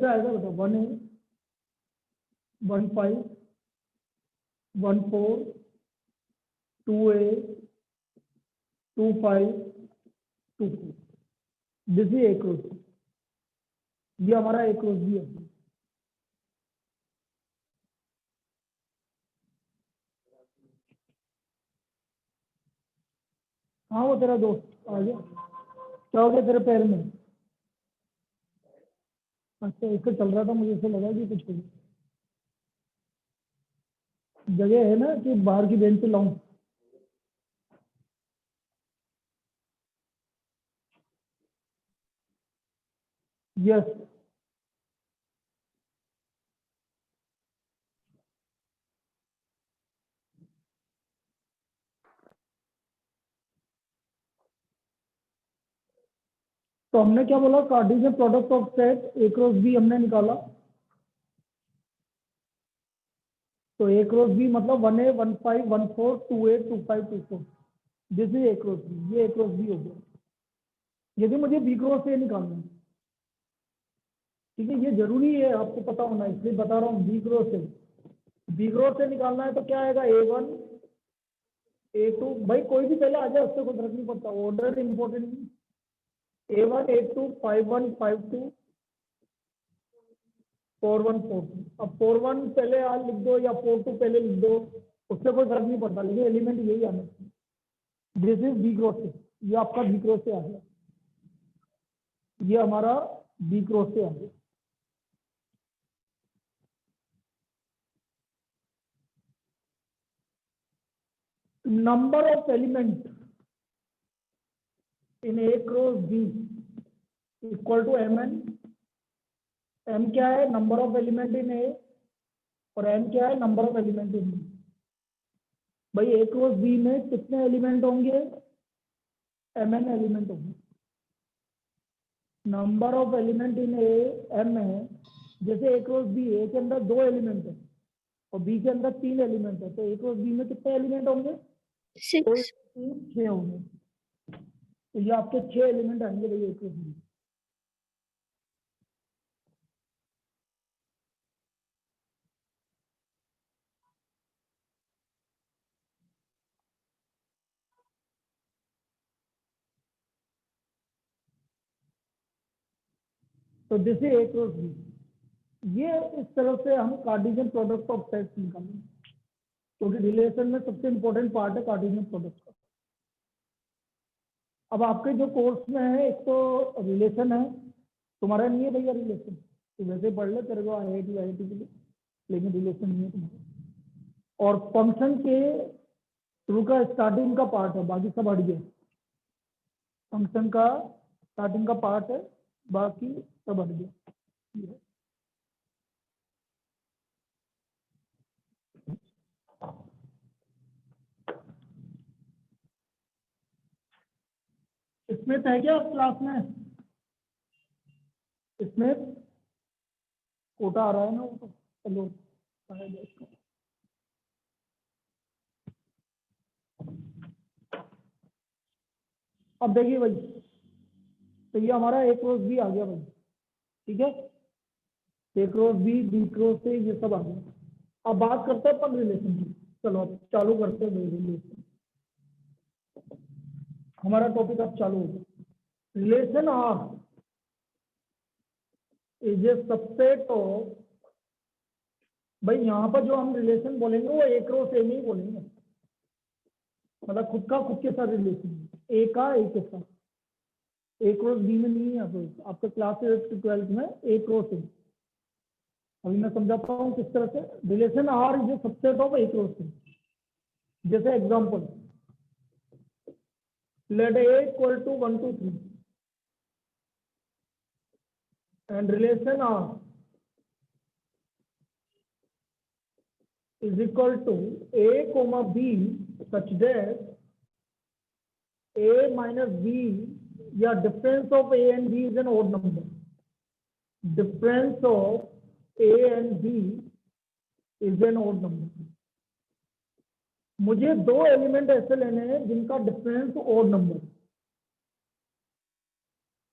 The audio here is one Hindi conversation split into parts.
कैसे आएगा बेटा, 1A 1 5 1 4 2A 2 5 2 4, this is A cross B, ये हमारा ए क्रॉस बी है। हाँ वो तेरा दोस्त आ गया, क्या हो गया तेरे पैर में? अच्छा इससे चल रहा था, मुझे ऐसे लगा कि कुछ जगह है ना कि बाहर की बेंच पे लाऊं। यस तो हमने क्या बोला, Cartesian product of set A cross B हमने निकाला, तो ए क्रॉस बी मतलब 1A 1 5 1 4 2A 2 5 2 4, this is A cross B, ये ए क्रॉस बी हो गया। यदि मुझे बी क्रॉस ए निकालना है, ठीक है, ये जरूरी है आपको पता होना, इसलिए बता रहा हूँ। बी क्रॉस से निकालना है तो क्या आएगा, A1 A2, भाई कोई भी पहले आ जाए उससे कोई फर्क नहीं पड़ता, ऑर्डर इंपॉर्टेंट नहीं। A1 A2 5 1 5 2 4 1 4 2, अब 4 1 पहले आज लिख दो या 4 2 पहले लिख दो, उससे कोई फर्क नहीं पड़ता, लेकिन एलिमेंट यही आना चाहिए। दिस इज बी क्रॉस से, ये आपका बी क्रॉस से आ गया, ये हमारा बी क्रॉस से आ गया। Number of element in A cross B equal to mn। m क्या है, number of element in A, और n क्या है, number of element in B. भाई ए क्रॉस बी में कितने एलिमेंट होंगे, mn एलिमेंट होंगे। Number of element in A m है, जैसे ए क्रॉस बी, ए के अंदर 2 एलिमेंट है और बी के अंदर 3 एलिमेंट है, तो ए क्रॉस बी में कितने एलिमेंट होंगे, 6। 6 होंगे। तो ये आपके 6 एलिमेंट आएंगे भाई ए क्रॉस बी। तो this is A cross B. ये इस तरह से हम कार्टेशियन प्रोडक्ट ऑफ सेट्स निकालेंगे, क्योंकि रिलेशन में सबसे इंपॉर्टेंट पार्ट है कार्टेशियन प्रोडक्ट का। अब आपके जो कोर्स में है, एक तो रिलेशन है, तुम्हारा नहीं है भैया रिलेशन, तो वैसे पढ़ ले, तेरे को IIT के लिए, लेकिन रिलेशन नहीं है तुम्हारा। और फंक्शन के शुरू का स्टार्टिंग का पार्ट है, बाकी सब हट गया। फंक्शन का स्टार्टिंग का पार्ट है, बाकी सब हट गया। स्मिथ है क्या क्लास में? स्मिथ कोटा आ रहा है ना वो, तो चलो इसको। अब देखिए भाई, तो ये हमारा ए क्रॉस बी आ गया भाई, ठीक है, ए क्रॉस बी, बी क्रॉस से, ये सब आ गया। अब बात करते हैं अपन रिलेशन की। चलो अब चालू करते हैं रिलेशन, हमारा टॉपिक अब चालू हो गया। Relation R is a subset of, भाई यहाँ पर जो हम रिलेशन बोलेंगे वो ए क्रॉस ए में ही बोलेंगे, मतलब खुद का खुद के साथ रिलेशन, ए का ए के साथ, ए क्रॉस बी में नहीं है। तो आपके क्लास 12th में ए क्रॉस ए, अभी मैं समझाता हूँ किस तरह से। Relation R is a subset of A cross A. जैसे example, let A equal to 1 2 3 and relation R is equal to A comma B such that A minus B, या difference of A and B is an odd number. Difference of A and B is an odd number. मुझे 2 एलिमेंट ऐसे लेने हैं जिनका डिफरेंस ओड नंबर।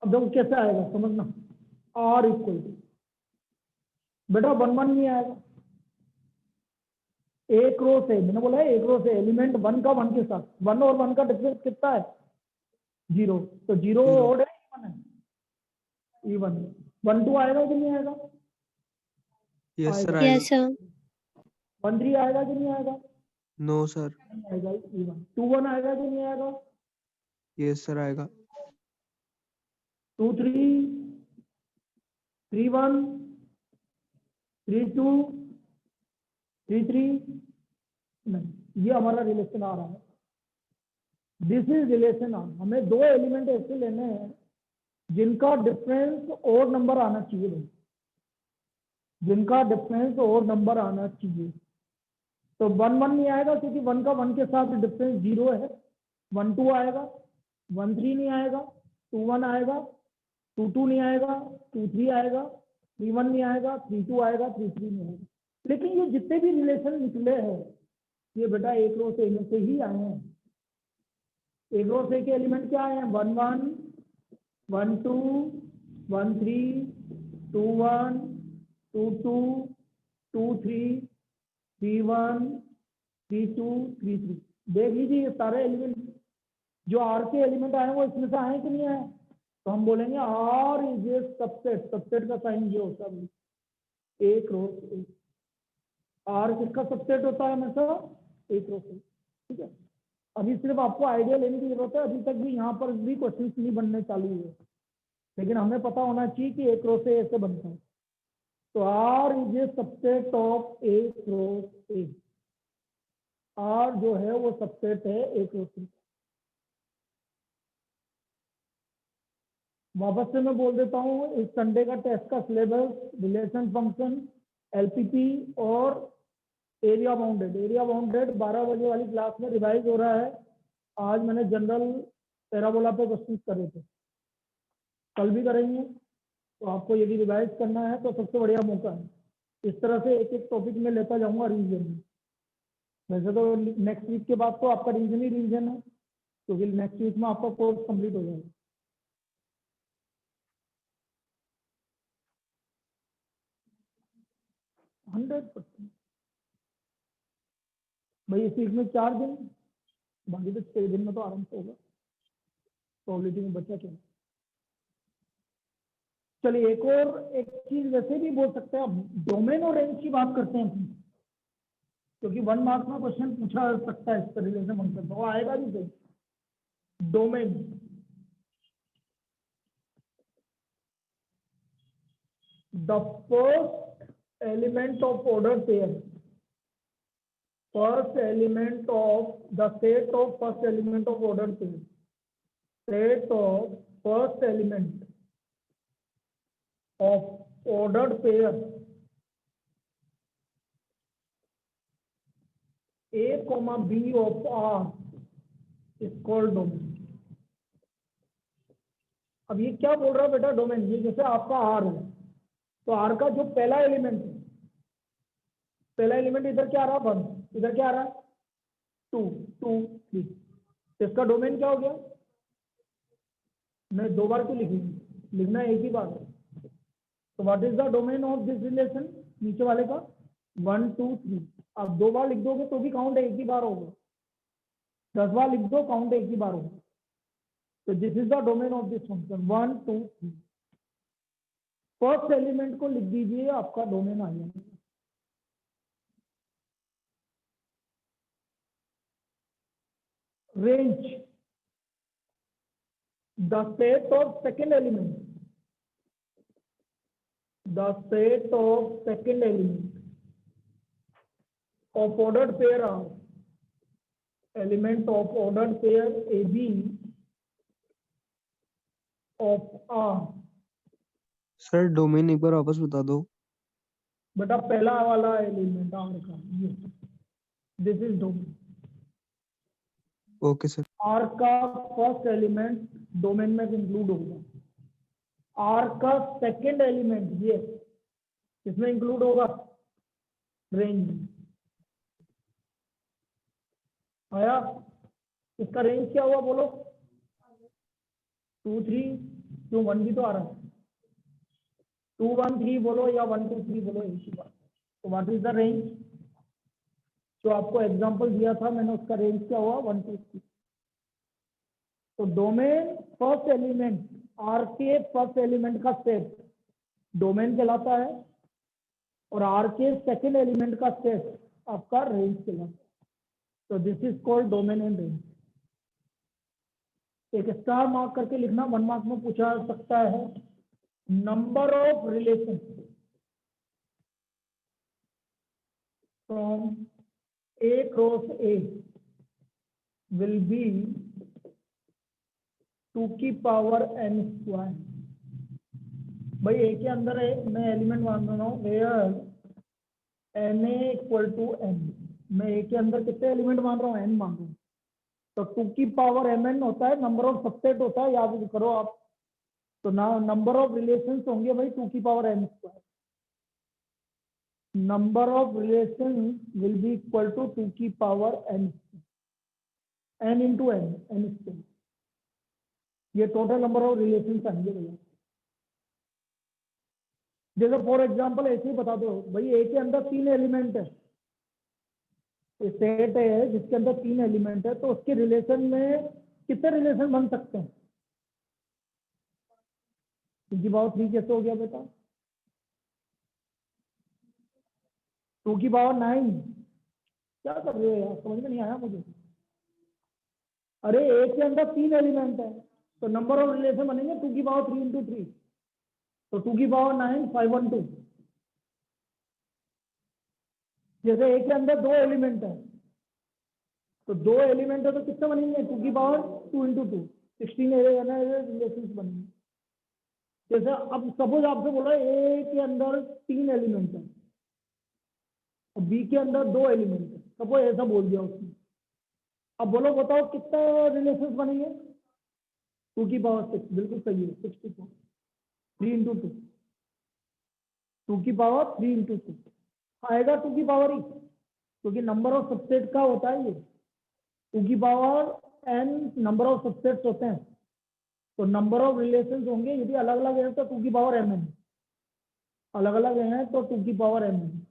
अब देखो कैसे आएगा समझना। R इक्वल टू, बेटा 1 1 नहीं आएगा, एक रो से, मैंने बोला है एक रो से एलिमेंट 1 का 1 के साथ, 1 और 1 का डिफरेंस कितना है 0, तो 0 0 और है इवन है, इवन 1 2 आएगा कि नहीं आएगा, यस सर आएगा, आएगा। यस सर 1 3 आएगा कि नहीं आएगा, नो सर। नहीं आएगा, इवन 2 1 आएगा कि नहीं आएगा, यस सर आएगा। 2 3 3 1 3 2 3 3, नहीं, ये हमारा रिलेशन आ रहा है, दिस इज रिलेशन आ, हमें दो एलिमेंट ऐसे लेने हैं जिनका डिफरेंस और नंबर आना चाहिए भाई, जिनका डिफरेंस और नंबर आना चाहिए, तो 1 1 नहीं आएगा क्योंकि 1 का 1 के साथ डिफरेंस 0 है, 1 2 आएगा, 1 3 नहीं आएगा, 2 1 आएगा, 2 2 नहीं आएगा, 2 3 आएगा, 3 1 नहीं आएगा, 3 2 आएगा, 3 3 नहीं आएगा। लेकिन ये जितने भी रिलेशन निकले हैं ये बेटा एक रो से इनमें से ही आए हैं, एक रो से के एलिमेंट क्या आए हैं, 1 1 1 2 1 3 2 1 2 2 2 3 3 1 3 2 3 3, देख लीजिए ये सारे एलिमेंट जो आर के एलिमेंट आए हैं वो इसमें से आए कि नहीं आए, तो हम बोलेंगे R is a subset, subset का साइन ये होता है एक रो से, आर किसका सबसेट होता है हमेशा, एक रो से, ठीक है। अभी सिर्फ आपको आइडिया लेने की जरूरत है, अभी तक भी यहाँ पर भी क्वेश्चन नहीं बनने चालू हुए, लेकिन हमें पता होना चाहिए कि एक रो से ऐसे बनता है, तो R is a subset of एक रो ए, आर जो है वो सबसेट है एक रो से। वापस से मैं बोल देता हूँ, इस संडे का टेस्ट का सिलेबस रिलेशन फंक्शन, एलपीपी और एरिया बाउंडेड, एरिया बाउंडेड 12 बजे वाली क्लास में रिवाइज हो रहा है। आज मैंने जनरल पैराबोला पे क्वेश्चन करे थे, कल भी करेंगे, तो आपको यदि रिवाइज करना है तो सबसे बढ़िया मौका है। इस तरह से एक एक टॉपिक में लेता जाऊंगा रिवीजन में, वैसे तो नेक्स्ट वीक के बाद तो आपका रिवीजन ही रिवीजन है, क्योंकि नेक्स्ट वीक में आपका कोर्स कंप्लीट हो जाएगा। 100% भाई, इस वीक में 4 दिन, बाकी तो 6 दिन में तो आराम से होगा, प्रोबेबिलिटी में बचा क्या। चलिए एक चीज वैसे भी बोल सकते हैं, अब डोमेन और रेंज की बात करते हैं, क्योंकि 1 मार्क्स में क्वेश्चन पूछा जा सकता है इस तरीके से, मन करता वो आएगा भी सही। Domain, the first element of order pair, first element of the set of first element of order pair, set of first element of ordered pair A, B of R is called domain। अब ये क्या बोल रहा है बेटा डोमेन, ये जैसे आपका R है, तो R का जो पहला एलिमेंट है, पहला एलिमेंट इधर क्या आ रहा है 1, इधर क्या आ रहा है 2 2 3, तो इसका डोमेन क्या हो गया, मैं 2 बार क्यों लिखूंगी, लिखना एक ही बार है। तो what is the domain of this relation, नीचे वाले का 1 2 3, आप 2 बार लिख दोगे तो भी काउंट एक ही बार होगा, 10 बार लिख दो काउंट एक ही बार होगा। तो this is the domain of this function 1 2 3, first element को लिख दीजिए, आपका डोमेन आ जाएगा। Range, the set of second element, the set of second element of ordered pair are element of ordered pair AB of R। Sir domain एक बार वापस बता दो। बेटा पहला वाला एलिमेंट R का ये, this is domain. Okay sir. R का फर्स्ट एलिमेंट डोमेन में इंक्लूड होगा, R का सेकेंड एलिमेंट ये इसमें इंक्लूड होगा रेंज में। आया, इसका रेंज क्या हुआ बोलो, 2 3, क्यों 1 भी तो आ रहा है, 2 1 3 बोलो या 1 2 3 बोलो, एक ही बात। तो व्हाट इज द रेंज? जो आपको एग्जांपल दिया था मैंने, उसका रेंज क्या हुआ? 1 2 3। तो डोमेन फर्स्ट एलिमेंट, आर के फर्स्ट एलिमेंट का सेट डोमेन कहलाता है, और आर के सेकेंड एलिमेंट का सेट आपका रेंज कहलाता है। तो this is called domain and range. एक स्टार मार्क करके लिखना, 1 मार्क में पूछा जा सकता है। Number of relation from A cross A will be 2 की पावर n स्क्वायर। भाई ए के अंदर है, मैं एलिमेंट मान रहा हूँ where na equal to n। मैं ए के अंदर कितने एलिमेंट मान रहा हूँ? n मान रहा हूँ। तो 2 की पावर mn होता है, नंबर ऑफ सबसेट होता है, याद करो आप। तो ना नंबर ऑफ रिलेशंस होंगे भाई 2 की power n square. Number of relation will be equal to 2 की power n into n square. ये टोटल नंबर ऑफ रिलेशंस आएंगे भैया। जैसे फॉर एग्जांपल ऐसे ही बता दो भाई, ए के अंदर 3 एलिमेंट है, सेट है जिसके अंदर 3 एलिमेंट है, तो उसके रिलेशन में कितने रिलेशन बन सकते हैं? 2 की पावर 3 कैसे हो गया बेटा? 2 की पावर 9। क्या कर रहे हो यार, समझ में नहीं आया मुझे। अरे ए के अंदर 3 एलिमेंट है, तो नंबर ऑफ रिलेशन बनेंगे 2 की पावर 3 इंटू 3। तो 2 की पावर 9 512। जैसे ए के अंदर 2 एलिमेंट है, तो 2 एलिमेंट है तो कितने बनेंगे? 2 की पावर 2 इंटू 2 16 रिलेशन बनेंगे। जैसे अब सपोज आपसे बोला ए के अंदर 3 एलिमेंट है और बी के अंदर 2 एलिमेंट है, सपोज ऐसा बोल दिया उसने। अब बोलो बताओ कितने रिलेशन बनेंगे? 2 की पावर 6, बिल्कुल सही है, 64। 3 इंटू 2, 2 की पावर 3 इंटू 2 आएगा 2 की पावर ही, क्योंकि नंबर ऑफ सबसेट का होता है ये। 2 की power n number of subsets होते हैं, तो नंबर ऑफ रिलेशंस होंगे। यदि अलग अलग है तो 2 की पावर m है, अलग अलग है तो 2 की पावर m है।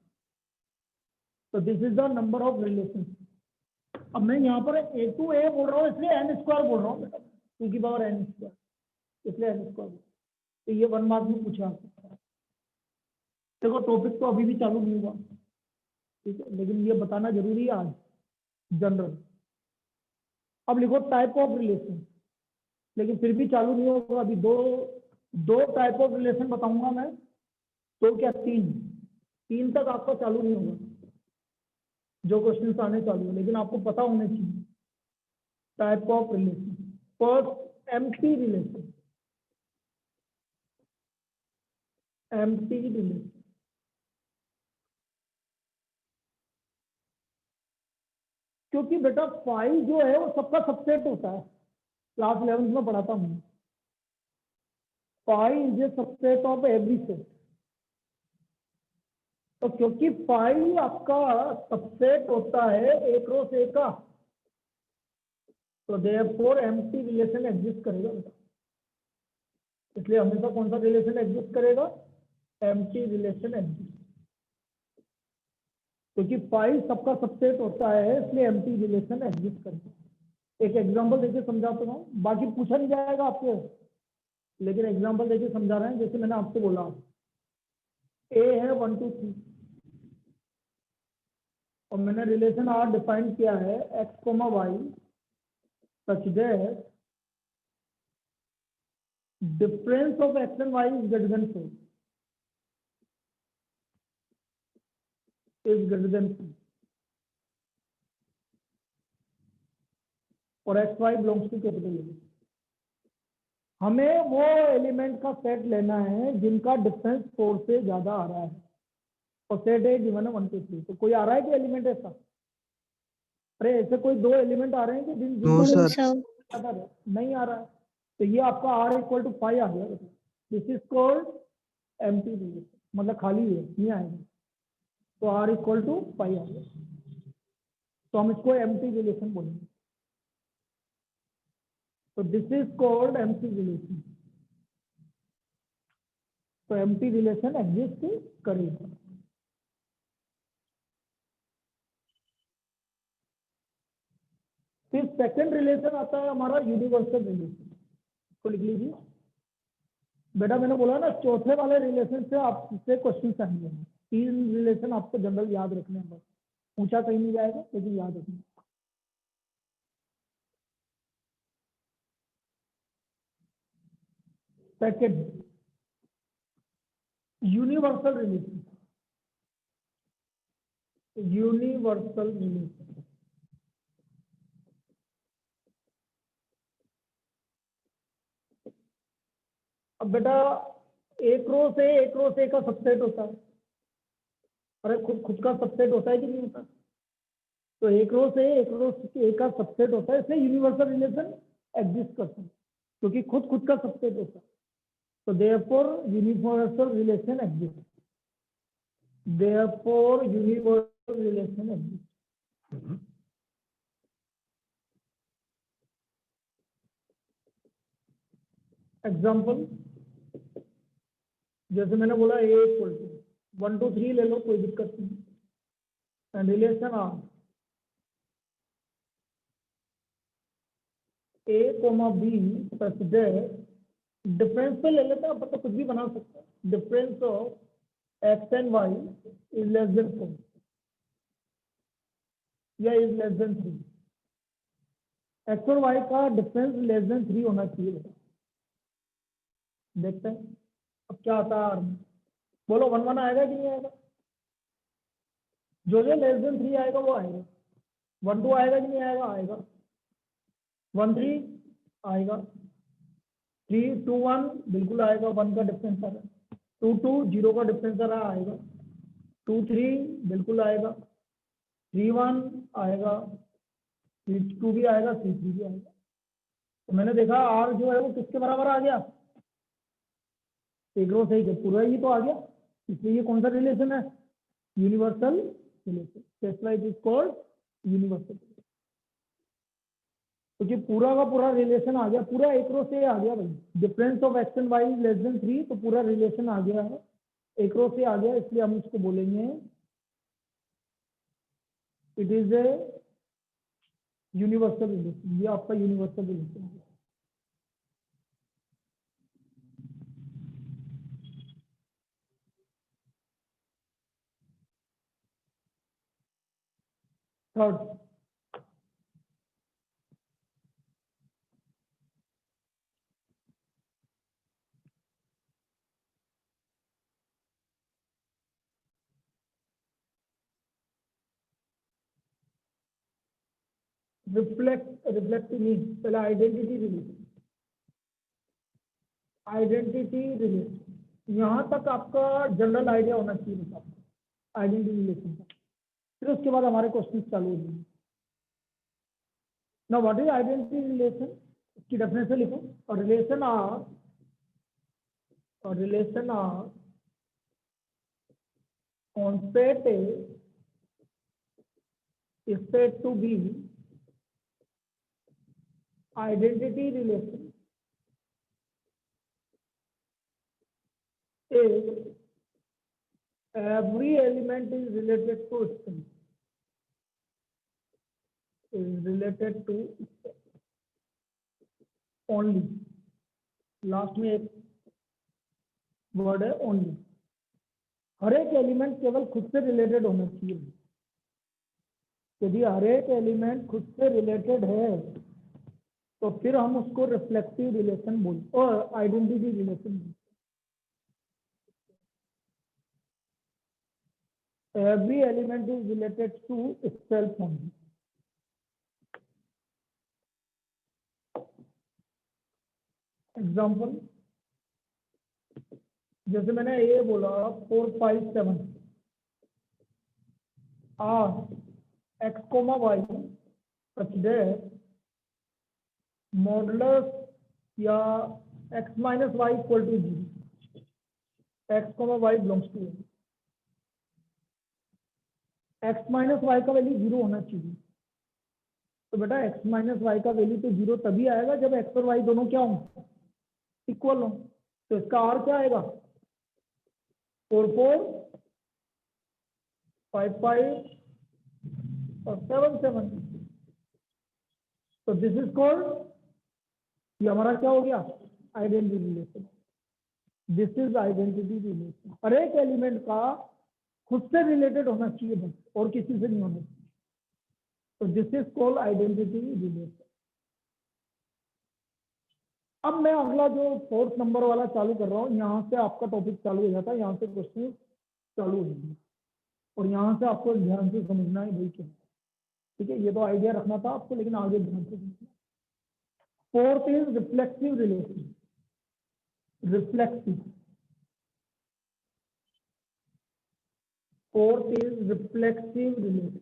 तो this is the number of relation. अब मैं यहाँ पर a टू a बोल रहा हूँ, इसलिए n स्क्वायर बोल रहा हूँ बेटा, 2 की पावर n स्क्वायर, इसलिए n स्क्वायर। तो ये 1 मार्क में पूछा सकता है। देखो टॉपिक तो अभी भी चालू नहीं हुआ, ठीक है, लेकिन ये बताना जरूरी है आज जनरल। अब लिखो टाइप ऑफ रिलेशन, लेकिन फिर भी चालू नहीं होगा। अभी दो टाइप ऑफ रिलेशन बताऊंगा मैं, तो क्या 3 तक आपका चालू नहीं होगा जो क्वेश्चन आने चालू है, लेकिन आपको पता होने चाहिए। Type of relation, first empty relation. Empty relation, क्योंकि बेटा फाइव जो है वो सबका सबसेट होता है, क्लास 11 में पढ़ाता हूँ। Five is a subset of every set. तो क्योंकि फाइव आपका सबसेट होता है ए क्रॉस ए का, तो देयरफॉर एम्प्टी रिलेशन एग्जिस्ट करेगा बेटा। इसलिए हमेशा कौन सा रिलेशन एग्जिस्ट करेगा? एम्प्टी रिलेशन एग्जिस्ट, क्योंकि फाइव सबका सबसेट होता है, इसलिए एम्प्टी रिलेशन एग्जिस्ट करेगा। एक एग्जांपल देके समझाता हूँ, बाकी पूछा नहीं जाएगा आपसे, लेकिन एग्जांपल देके समझा रहे हैं। जैसे मैंने आपसे बोला, ए है 1 2 3, और मैंने रिलेशन आर डिफाइन किया है x, y such that difference of x and y is greater than 4, is greater than 4, और x y belongs to capital A. हमें वो एलिमेंट का सेट लेना है जिनका डिफरेंस 4 से ज्यादा आ रहा है, और सेट है गिवन है 1 2 3। तो कोई आ रहा है कि एलिमेंट ऐसा? अरे ऐसे कोई 2 एलिमेंट आ रहे हैं कि नो सर। ज्यादा नहीं आ रहा है, तो ये आपका r इक्वल टू 5 आ गया। This is called empty relation, मतलब खाली है, नहीं आएगा, तो r इक्वल टू 5 आ गया, तो हम इसको एम्प्टी रिलेशन बोलेंगे। तो this is called empty relation. तो एम्प्टी रिलेशन एग्जिस्ट करेगा। फिर सेकंड रिलेशन आता है हमारा यूनिवर्सल रिलेशन, तो लिख लीजिए बेटा। मैंने बोला ना चौथे वाले रिलेशन से आपसे क्वेश्चन आएंगे। 3 रिलेशन आपको जनरल याद रखने हैं, बस पूछा कहीं नहीं जाएगा लेकिन याद रखना। Second universal relation, universal relation अब बेटा एक रो से का सबसेट होता है। अरे खुद का सबसेट होता है कि नहीं होता? तो एक रो से ए का सबसेट होता है, इसलिए यूनिवर्सल रिलेशन एग्जिस्ट करता है क्योंकि खुद का सबसेट होता है। तो therefore universal relation exist, therefore universal relation exist. Example जैसे मैंने बोला ए इक्वल टू 1 2 3 ले लो, कोई दिक्कत नहीं। And relation R A comma B such that difference पे ले लेते हैं, मतलब कुछ भी बना सकते हैं। Difference of X and Y is less than 4 या इज लेस देन 3। एक्स और वाई का डिफरेंस लेस देन 3 होना चाहिए। देखते हैं अब क्या आता है। बोलो 1 1 आएगा कि नहीं आएगा? जो लेस देन 3 आएगा वो आएगा। 1 2 आएगा कि नहीं आएगा? आएगा। 1 3 आएगा। 3 2 1 बिल्कुल आएगा, 1 का डिफरेंस आ रहा है। 2 2 0 का डिफरेंस आ रहा है, आएगा। 2 3 बिल्कुल आएगा। 3 1 आएगा। 3 2 भी आएगा, 3 3 भी आएगा। तो मैंने देखा आर जो है वो किसके बराबर आ गया? एक रो सही पूरा ही तो आ गया, इसलिए ये कौन सा रिलेशन है? Universal relation. That's why it is called universal. क्योंकि पूरा का पूरा रिलेशन आ गया, पूरा एक रो से आ गया भाई। Difference of X and Y less than 3, तो पूरा रिलेशन आ गया है, एक रो से आ गया, इसलिए हम इसको बोलेंगे it is a universal relation. ये आपका यूनिवर्सल रिलेशन है। थर्ड रिफ्लेक्ट नहीं, पहले आइडेंटिटी रिलेशन। आइडेंटिटी रिलेशन यहाँ तक आपका जनरल आइडिया होना चाहिए बस आपको आइडेंटिटी रिलेशन का। फिर उसके बाद हमारे क्वेश्चन चालू हो जाएंगे। ना व्हाट इज आइडेंटिटी रिलेशन, इसकी डेफिनेशन लिखो। और relation R on set A is said to be identity relation if every element is related to itself, only। Last में एक वर्ड है ओनली। हर एक एलिमेंट केवल खुद से रिलेटेड होना चाहिए। यदि हर एक एलिमेंट खुद से रिलेटेड है तो फिर हम उसको रिफ्लेक्टिव रिलेशन बोलते और आइडेंटिटी रिलेशन बोलते। Every element is related to itself only। Example जैसे मैंने ये बोला 4 5 7 R X comma Y such that modulus या X minus Y equal to 0, X comma Y belongs to X minus Y का वैल्यू 0 होना चाहिए। तो बेटा एक्स माइनस वाई का वैल्यू तो 0 तभी आएगा जब एक्स और वाई दोनों क्या हों? इक्वल हो। तो इसका आर क्या आएगा? 4 4 5 5 और 7 7। तो दिस इज कॉल्ड, ये हमारा क्या हो गया, identity relation. This is identity relation. हर एक एलिमेंट का खुद से रिलेटेड होना चाहिए बस, और किसी से नहीं होना चाहिए। तो this is called identity relation. अब मैं अगला जो 4th नंबर वाला चालू कर रहा हूँ, यहाँ से आपका टॉपिक चालू हो जाता है, यहाँ से क्वेश्चन चालू हो जाएंगे, और यहाँ से आपको ध्यान से समझना है भाई क्या। ठीक है, ये तो आइडिया रखना था आपको, लेकिन आगे ध्यान से समझना। 4th is reflexive relation. Reflexive. 4th is reflexive relation.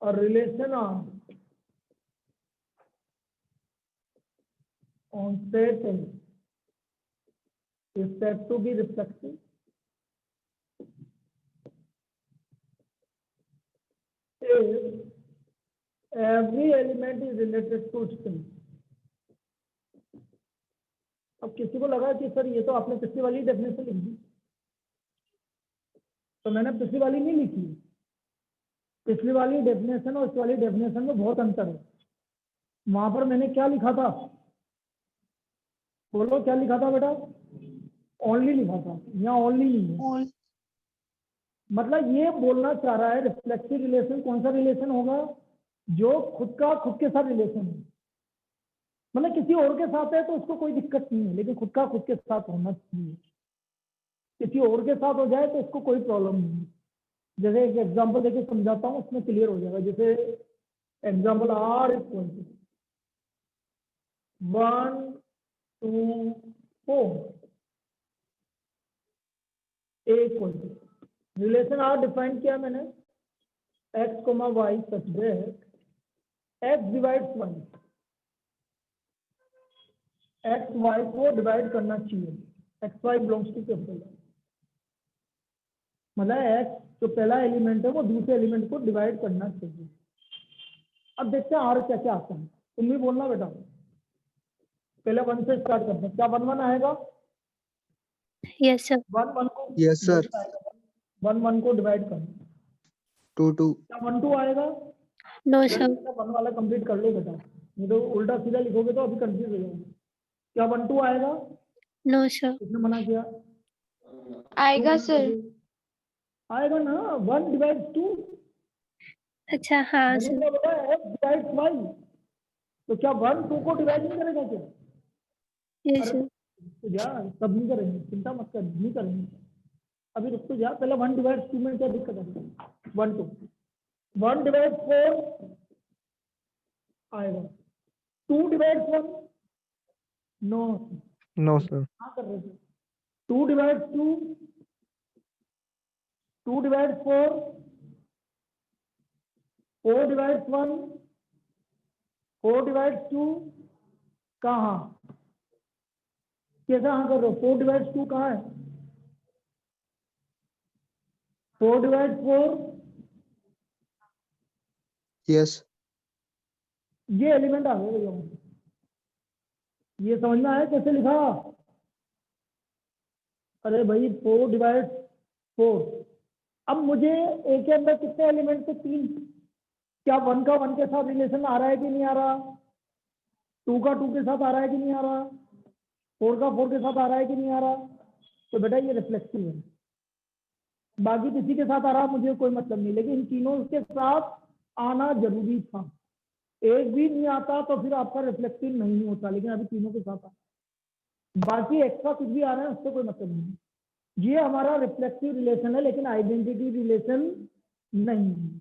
A relation on set is said to be reflexive. If every element is related to string. अब किसी को लगा कि सर ये तो आपने पिछली वाली डेफिनेशन लिख दी, तो मैंने पिछली वाली नहीं लिखी। पिछली वाली डेफिनेशन और इस वाली डेफिनेशन में बहुत अंतर है। वहां पर मैंने क्या लिखा था, बोलो क्या लिखा था बेटा, ओनली लिखा था, यहाँ ओनली नहीं है। मतलब ये बोलना चाह रहा है रिफ्लेक्सिव रिलेशन कौन सा रिलेशन होगा, जो खुद के साथ रिलेशन है। मतलब किसी और के साथ है तो उसको कोई दिक्कत नहीं है, लेकिन खुद के साथ होना चाहिए। किसी और के साथ हो जाए तो उसको कोई प्रॉब्लम नहीं है। जैसे एक एग्जांपल देके समझाता हूँ, उसमें क्लियर हो जाएगा। जैसे example R equal to 1 2 4 A equal to, relation R define किया मैंने, X comma Y such that X divides Y, X Y को डिवाइड करना चाहिए, X Y belongs to capital. मतलब एक्स जो पहला एलिमेंट है वो दूसरे एलिमेंट को डिवाइड करना चाहिए। अब देखते हैं आर क्या क्या आता है, तुम भी बोलना बेटा। पहले 1 से स्टार्ट करते हैं, क्या 1 1 आएगा? Yes sir. 1 1 को यस सर। 1 1 को डिवाइड करना। 2 2 क्या 1 2 आएगा? No sir. 1 वाला कंप्लीट कर लो बेटा, नहीं तो उल्टा सीधा लिखोगे तो अभी कंफ्यूज हो जाओगे। क्या 1 2 आएगा? No sir. किसने मना किया? आएगा सर। आएगा ना, 1 डिवाइड 2। अच्छा हाँ मैंने सर। क्या बोला, एक्स डिवाइड वाई। तो क्या 1 2 को डिवाइड नहीं करेगा क्या? यस अरे सर। तो जा, सब नहीं करेंगे, चिंता मत कर, नहीं करेंगे। अभी रुक तो जा, पहले 1 डिवाइड 2 में क्या दिक्कत है? 1 2 1 डिवाइड 4 आएगा, 2 डिवाइड 1 नो। No sir. हाँ कर रहे थे। 2 डिवाइड 2 2 डिवाइड 4 4 डिवाइड 1 4 डिवाइड 2 कहाँ, कैसा हाँ कर रहे हो? 4 डिवाइड 2 कहाँ है? 4 डिवाइड 4 यस। ये एलिमेंट आ गया भैया। ये समझना है कैसे लिखा? अरे भाई 4 डिवाइड 4। अब मुझे ए के अंदर कितने एलिमेंट थे? 3। क्या 1 का 1 के साथ रिलेशन आ रहा है कि नहीं आ रहा? 2 का 2 के साथ आ रहा है कि नहीं आ रहा? 4 का 4 के साथ आ रहा है कि नहीं आ रहा? तो बेटा ये रिफ्लेक्सिव है। बाकी किसी के साथ आ रहा मुझे कोई मतलब नहीं, लेकिन इन तीनों के साथ आना जरूरी था। एक भी नहीं आता तो फिर आपका रिफ्लेक्सिव नहीं होता, लेकिन अभी तीनों के साथ आ, बाकी एक्स्ट्रा कुछ भी आ रहा है उससे कोई मतलब नहीं। ये हमारा रिफ्लेक्सिव रिलेशन है, लेकिन आइडेंटिटी रिलेशन नहीं है।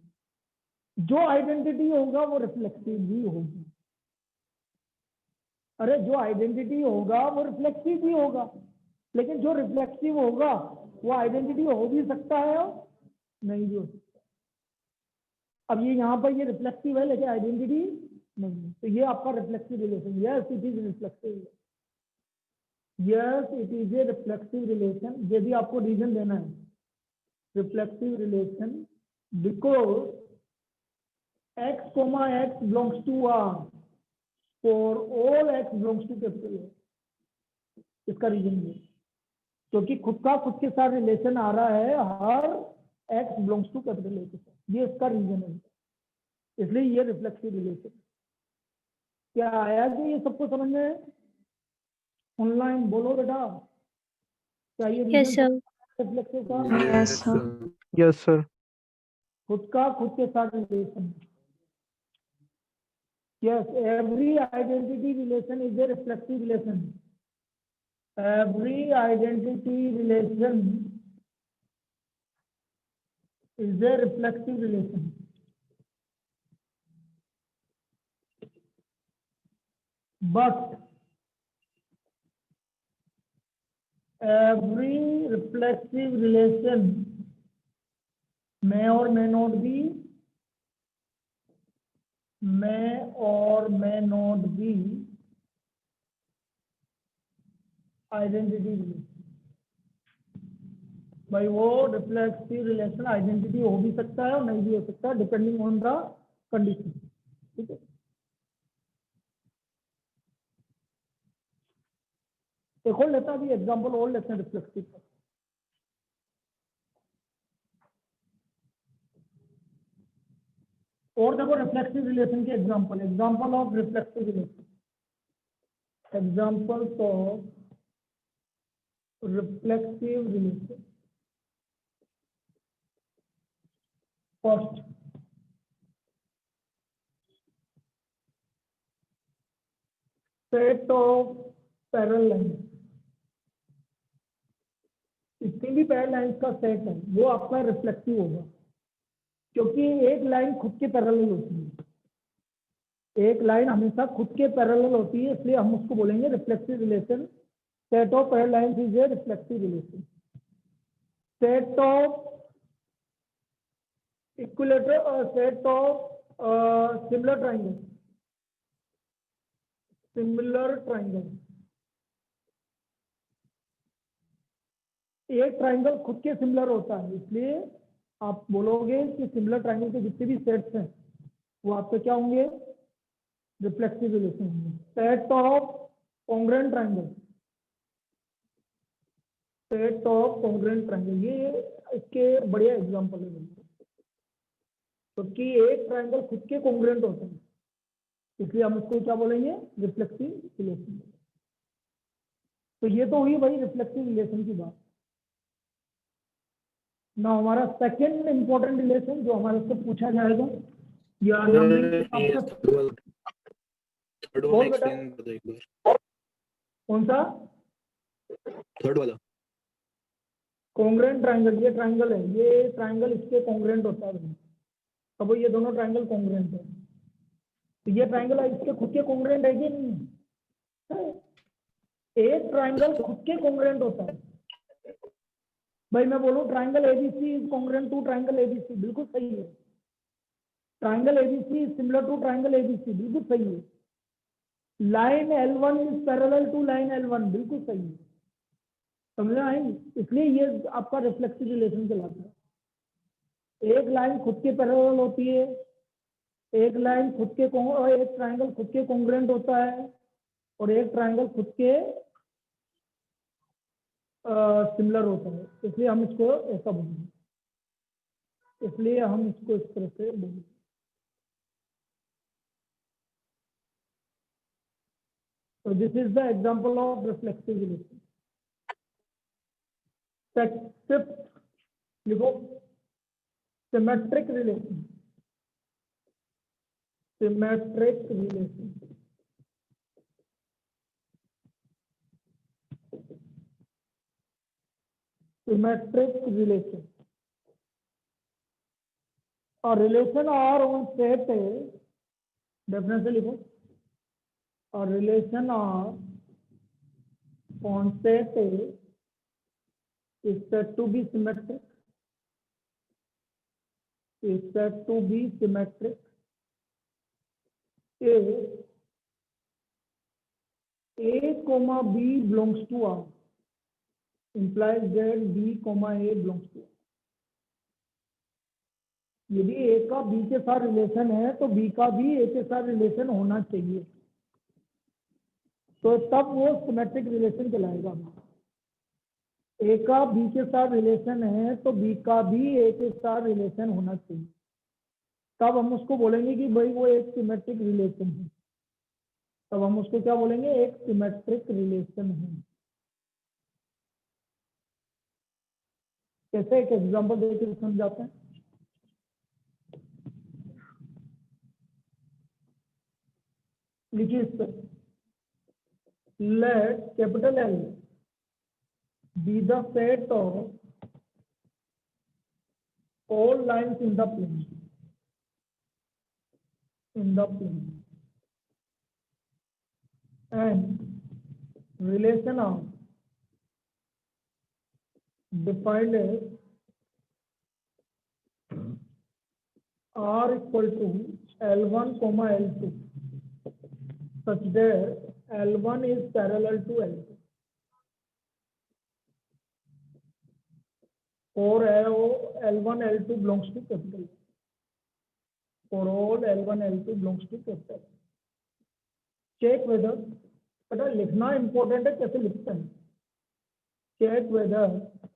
जो आइडेंटिटी होगा वो रिफ्लेक्सिव भी होगी। अरे जो आइडेंटिटी होगा वो रिफ्लेक्सिव भी होगा, लेकिन जो रिफ्लेक्सिव होगा वो आइडेंटिटी हो भी सकता है और नहीं भी हो सकता। अब ये यहाँ पर ये रिफ्लेक्सिव है लेकिन आइडेंटिटी नहीं है, तो ये आपका reflexive relation. Yes it is reflexive, yes it is a reflexive relation. ये भी आपको रीजन देना है, reflexive relation because x, x belongs to R for all X belongs to capital A. इसका रीजन ये क्योंकि खुद का खुद के साथ रिलेशन आ रहा है हर X belongs to capital A के साथ, ये इसका रीजन है, इसलिए ये रिफ्लेक्सिव रिलेशन। क्या आया कि ये सबको समझ में? ऑनलाइन बोलो बेटा, क्या ये Yes, रीजन sir. रिफ्लेक्सिव का? Yes, sir. Yes sir. खुद का खुद के साथ relation. Yes, every identity relation is a reflexive relation. Every identity relation is a reflexive relation. But every reflexive relation may or may not be identity relation. भाई वो रिफ्लेक्सिव रिलेशन आइडेंटिटी हो भी सकता है और नहीं भी हो सकता, डिपेंडिंग ऑन द कंडीशन। ठीक है, एक और लेता अभी एग्जांपल और लेते हैं रिफ्लेक्सिव का। और देखो रिफ्लेक्सिव रिलेशन के example of reflexive relation, examples of reflexive relation. First, set of parallel lines. जितनी भी पैरेलल लाइंस का सेट है वो आपका रिफ्लेक्सिव होगा, क्योंकि एक लाइन खुद के पैरेलल होती है, एक लाइन हमेशा खुद के पैरेलल होती है, इसलिए हम उसको बोलेंगे reflexive relation. Set of parallel lines is a reflexive relation. Set of equilateral और set of similar triangle. Similar triangle, एक ट्राइंगल खुद के सिमिलर होता है, इसलिए आप बोलोगे कि सिमिलर ट्राइंगल के जितने भी सेट्स हैं वो आपके क्या होंगे? रिफ्लेक्सिव रिलेशन होंगे। Set of congruent triangle, set of congruent triangle, ये इसके बढ़िया एग्जांपल है, क्योंकि एक ट्राइंगल खुद के कॉन्ग्रुएंट होता है, इसलिए हम इसको क्या बोलेंगे? Reflexive relation. तो ये तो हुई भाई रिफ्लेक्सिव रिलेशन की बात। ना हमारा सेकंड इंपॉर्टेंट रिलेशन जो हमारे से पूछा जाएगा, या कौन सा? थर्ड वाला कॉन्ग्रुएंट ट्राइंगल। ये ट्राइंगल है, ये ट्राइंगल इसके कॉन्ग्रुएंट होता है। अब ये दोनों ट्राइंगल कॉन्ग्रुएंट है, तो ये ट्राइंगल इसके खुद के कॉन्ग्रुएंट है कि नहीं? एक ट्राइंगल खुद के कॉन्ग्रुएंट होता है। भाई मैं बोलूं triangle ABC is congruent to triangle ABC, बिल्कुल सही है। Triangle ABC is similar to triangle ABC, बिल्कुल सही है। Line L1 is parallel to line L1, बिल्कुल सही है। समझ आई? इसलिए ये आपका रिफ्लेक्सिव रिलेशन कहलाता है। एक लाइन खुद के पैरेलल होती है, एक लाइन खुद के एक ट्राइंगल खुद के कॉन्ग्रुएंट होता है, और एक ट्राइंगल खुद के सिमिलर होता है, इसलिए हम इसको ऐसा बोलेंगे, इसलिए हम इसको इस तरह से बोलेंगे। So this is the example of reflexive relation. Fifth, लिखो symmetric relation. Symmetric relation. Symmetric relation. A relation or on set है, definition लिखो। A relation or on set is said to be symmetric. Is said to be symmetric if A comma B belongs to R, implies that B comma A belongs to R. यदि A का B के साथ रिलेशन है तो B का भी A के साथ रिलेशन होना चाहिए। तो तब वो सिमेट्रिक रिलेशन कहलाएगा। ए का बी के साथ रिलेशन है तो बी का भी ए के साथ रिलेशन होना चाहिए, तब हम उसको बोलेंगे कि भाई वो एक सिमेट्रिक रिलेशन है। तब हम उसको क्या बोलेंगे, एक सिमेट्रिक रिलेशन है। कैसे, एक एग्जांपल देकर समझाते हैं। लिखिए इस पर, let capital L be the set of all lines in the plane and relation of defined as r equal to L1 comma L2 such that L1 is parallel to L2 for L1 L2 belongs to capital, for all L1 L2 belongs to capital। Check whether, पता लिखना इंपॉर्टेंट है, कैसे लिखते हैं। Check whether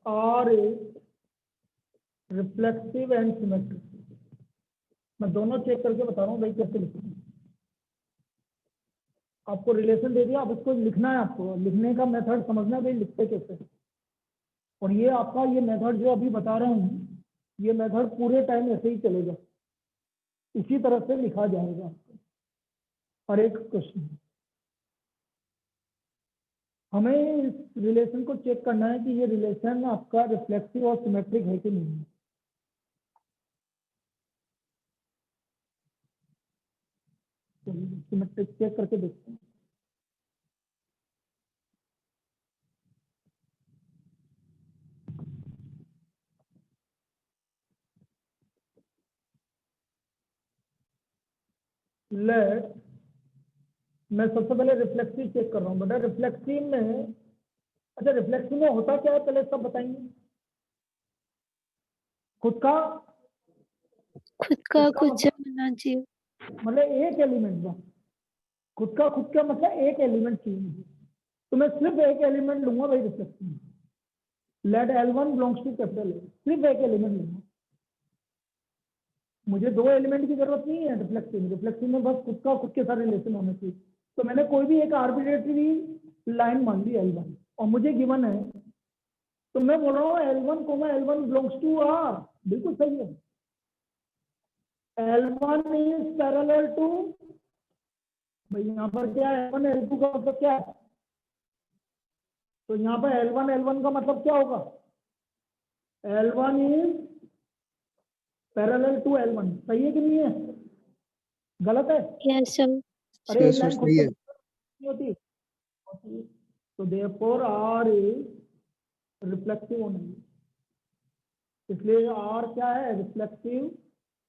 R is reflexive and symmetric. मैं दोनों चेक करके बता रहा हूँ भाई कैसे लिखते हैं। आपको रिलेशन दे दिया, अब इसको लिखना है, आपको लिखने का मेथड समझना है भाई लिखते कैसे। और ये आपका ये मेथड जो अभी बता रहा हूँ, ये मेथड पूरे टाइम ऐसे ही चलेगा, इसी तरह से लिखा जाएगा हर एक क्वेश्चन। हमें इस रिलेशन को चेक करना है कि ये रिलेशन आपका रिफ्लेक्सिव और सिमेट्रिक है कि नहीं। सिमेट्रिक चेक करके देखते हैं। लेट, मैं सबसे पहले रिफ्लेक्सिव चेक कर रहा हूँ बेटा। रिफ्लेक्सिव में, अच्छा रिफ्लेक्सिव में होता क्या है पहले सब बताएंगे। खुद का कुछ होना चाहिए। मतलब एक एलिमेंट का खुद का मतलब एक एलिमेंट चाहिए मुझे, तो मैं सिर्फ एक एलिमेंट लूंगा भाई रिफ्लेक्सिव में। Let L1 belongs to capital A, सिर्फ एक एलिमेंट लूंगा। मुझे दो एलिमेंट की जरूरत नहीं है रिफ्लेक्सिव में बस खुद के साथ रिलेशन होना चाहिए। तो मैंने कोई भी एक आर्बिट्रेरी लाइन मान ली L1 और मुझे गिवन है, तो मैं बोल रहा हूँ L1 बिलोंग्स टू R। बिल्कुल सही है। L1 इज पैरेलल टू, भाई यहाँ पर क्या है, L1 L2 का मतलब क्या है, तो यहाँ पर L1 का मतलब क्या होगा, L1 is parallel to L1। सही है कि नहीं है, गलत है? Yes sir. अरे एक सर लाइन खुद सही से है। नहीं होती, तो देयरफॉर R इज रिफ्लेक्सिव होना है, इसलिए R क्या है, रिफ्लेक्सिव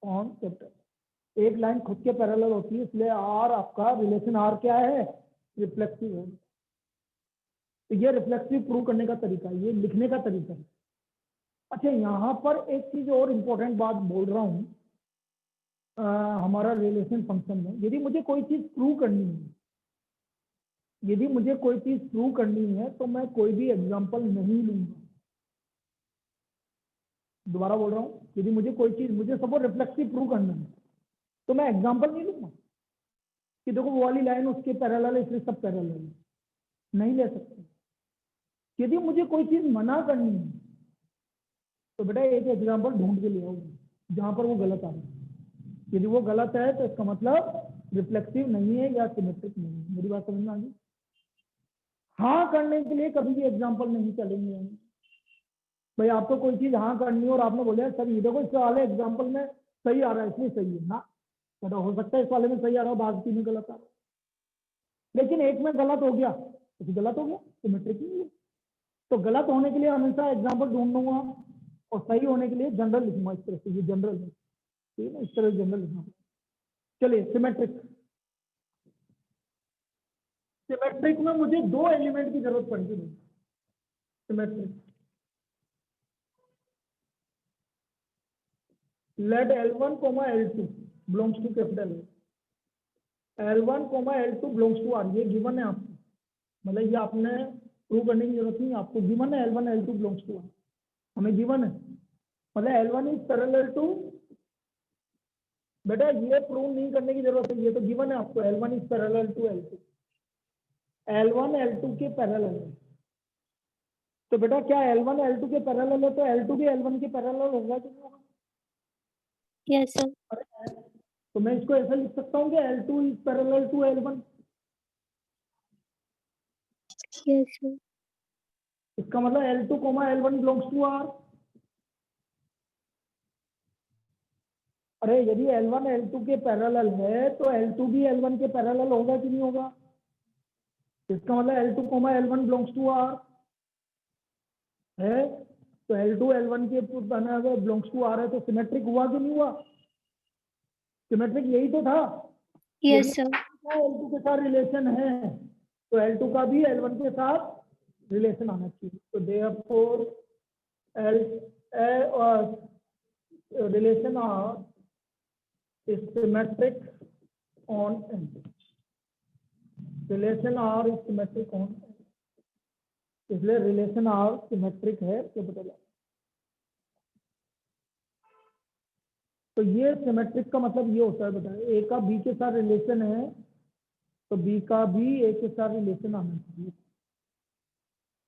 ऑन कैपिटल। एक लाइन खुद के पैरेलल होती है, इसलिए R आपका रिलेशन R क्या है, रिफ्लेक्सिव है। तो ये रिफ्लेक्सिव प्रूव करने का तरीका है, ये लिखने का तरीका है। अच्छा यहाँ पर एक चीज और इम्पोर्टेंट बात बोल रहा हूँ, हमारा रिलेशन फंक्शन में यदि मुझे कोई चीज प्रूव करनी है, तो मैं कोई भी एग्जांपल नहीं लूंगा। दोबारा बोल रहा हूँ, यदि मुझे कोई चीज, मुझे सपोज रिफ्लेक्सिव प्रूव करना है, तो मैं एग्जांपल नहीं लूंगा कि देखो वो वाली लाइन उसके पैरेलल है इसलिए सब पैरेलल है, नहीं ले सकते। यदि मुझे कोई चीज मना करनी है तो बेटा एक एग्जांपल ढूंढ के ले आओ जहां पर वो गलत आ रहा है। यदि वो गलत है तो इसका मतलब रिफ्लेक्सिव नहीं है या सिमेट्रिक नहीं है। मेरी बात समझ में आ गई? हाँ करने के लिए कभी भी एग्जांपल नहीं चलेंगे। भाई आपको कोई चीज हाँ करनी है और आपने बोला सर ये देखो इस वाले एग्जांपल में सही आ रहा है इसलिए सही है ना, तो हो सकता है इस वाले में सही आ रहा हो, बाकी में गलत आ रहा है, लेकिन एक में गलत हो गया तो गलत हो गया, सिमेट्रिक नहीं है। तो गलत होने के लिए हमेशा एग्जांपल ढूंढ लूंगा और सही होने के लिए जनरल लिखूंगा। इस तरह से, ये जनरल है, ठीक है ना, इस तरह से जनरल लिखना। चलिए सिमेट्रिक में मुझे दो एलिमेंट की जरूरत पड़ती है। Symmetric, let L1, L2 belongs to capital A, L1, L2 belongs to R, ये गिवन है आपको। मतलब ये आपने प्रूव करने की जरूरत नहीं, आपको गिवन है L1 L2 बिलोंग्स टू 1, हमें गिवन है, मतलब L1 इज पैरेलल टू, बेटा ये प्रूव नहीं करने की जरूरत है, ये तो गिवन है आपको, L1 is parallel to L2, L1 L2 के पैरेलल है। तो बेटा क्या L1 L2 के पैरेलल है तो L2 भी L1 के पैरेलल होगा कि नहीं होगा? Yes, sir. तो मैं इसको ऐसा लिख सकता हूँ कि L2 is parallel to L1, Yes, sir. इसका मतलब L2, L1 belongs to R। अरे यदि L1 L2 के पैरेलल है तो L2 भी L1 के पैरेलल होगा कि नहीं होगा? इसका मतलब L2, L1 belongs to R है, तो L2 L1 के बिलोंग्स टू R है, तो सिमेट्रिक हुआ कि नहीं हुआ? सिमेट्रिक यही तो था। Yes, sir. L2 के साथ रिलेशन है तो L2 का भी L1 के साथ रिलेशन आना चाहिए, तो therefore relation R is symmetric on N, relation R is symmetric on N, इसलिए रिलेशन R सिमेट्रिक है कैपिटल R। तो ये सिमेट्रिक का मतलब ये होता है बेटा, ए का बी के साथ रिलेशन है तो बी का भी ए के साथ रिलेशन आना चाहिए,